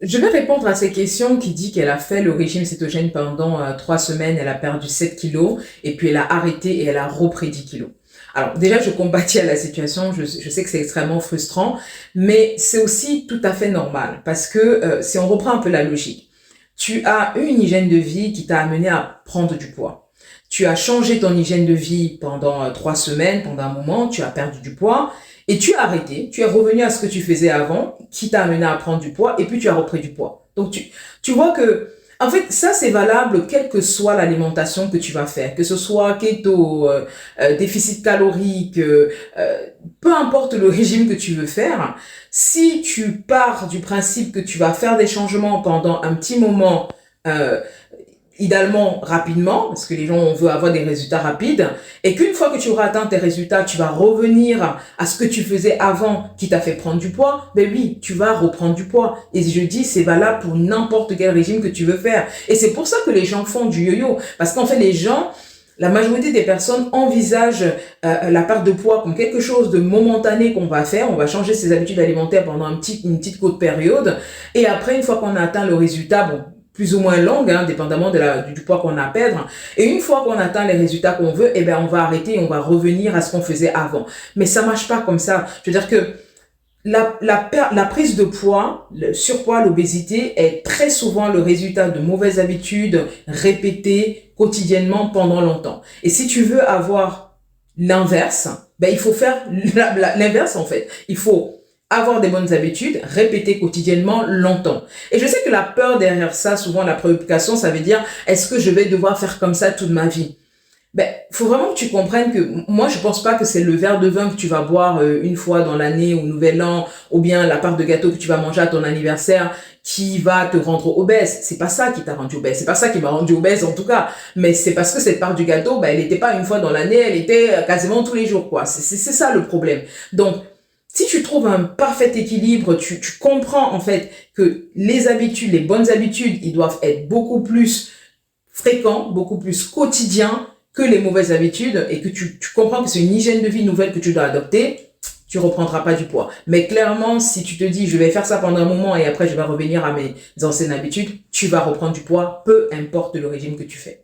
Je vais répondre à ces questions qui dit qu'elle a fait le régime cétogène pendant 3 semaines, elle a perdu 7 kilos et puis elle a arrêté et elle a repris 10 kilos. Alors déjà, je compatis à la situation, je sais que c'est extrêmement frustrant, mais c'est aussi tout à fait normal parce que si on reprend un peu la logique, tu as eu une hygiène de vie qui t'a amené à prendre du poids. Tu as changé ton hygiène de vie pendant 3 semaines, pendant un moment, tu as perdu du poids et tu as arrêté, tu es revenu à ce que tu faisais avant, qui t'a amené à prendre du poids et puis tu as repris du poids. Donc tu vois que, en fait, ça c'est valable quelle que soit l'alimentation que tu vas faire, que ce soit keto, déficit calorique, peu importe le régime que tu veux faire, si tu pars du principe que tu vas faire des changements pendant un petit moment, euh, idéalement rapidement, parce que les gens on veut avoir des résultats rapides, et qu'une fois que tu auras atteint tes résultats, tu vas revenir à ce que tu faisais avant qui t'a fait prendre du poids, ben oui, tu vas reprendre du poids. Et je dis, c'est valable pour n'importe quel régime que tu veux faire. Et c'est pour ça que les gens font du yo-yo, parce qu'en fait, les gens, la majorité des personnes envisagent la perte de poids comme quelque chose de momentané qu'on va faire. On va changer ses habitudes alimentaires pendant une petite courte période. Et après, une fois qu'on a atteint le résultat, bon, plus ou moins longue, hein, dépendamment du poids qu'on a à perdre. Et une fois qu'on atteint les résultats qu'on veut, eh ben, on va arrêter et on va revenir à ce qu'on faisait avant. Mais ça marche pas comme ça. Je veux dire que la prise de poids, le surpoids, l'obésité est très souvent le résultat de mauvaises habitudes répétées quotidiennement pendant longtemps. Et si tu veux avoir l'inverse, ben, il faut faire l'inverse en fait. Il faut avoir des bonnes habitudes, répéter quotidiennement longtemps. Et je sais que la peur derrière ça, souvent la préoccupation, ça veut dire, est-ce que je vais devoir faire comme ça toute ma vie? Ben, faut vraiment que tu comprennes que moi, je pense pas que c'est le verre de vin que tu vas boire une fois dans l'année au nouvel an, ou bien la part de gâteau que tu vas manger à ton anniversaire qui va te rendre obèse. C'est pas ça qui t'a rendu obèse. C'est pas ça qui m'a rendu obèse en tout cas. Mais c'est parce que cette part du gâteau, ben, elle était pas une fois dans l'année, elle était quasiment tous les jours, quoi. C'est ça le problème. Donc, si tu trouves un parfait équilibre, tu comprends en fait que les habitudes, les bonnes habitudes, ils doivent être beaucoup plus fréquents, beaucoup plus quotidiens que les mauvaises habitudes et que tu comprends que c'est une hygiène de vie nouvelle que tu dois adopter, tu reprendras pas du poids. Mais clairement, si tu te dis je vais faire ça pendant un moment et après je vais revenir à mes anciennes habitudes, tu vas reprendre du poids, peu importe le régime que tu fais.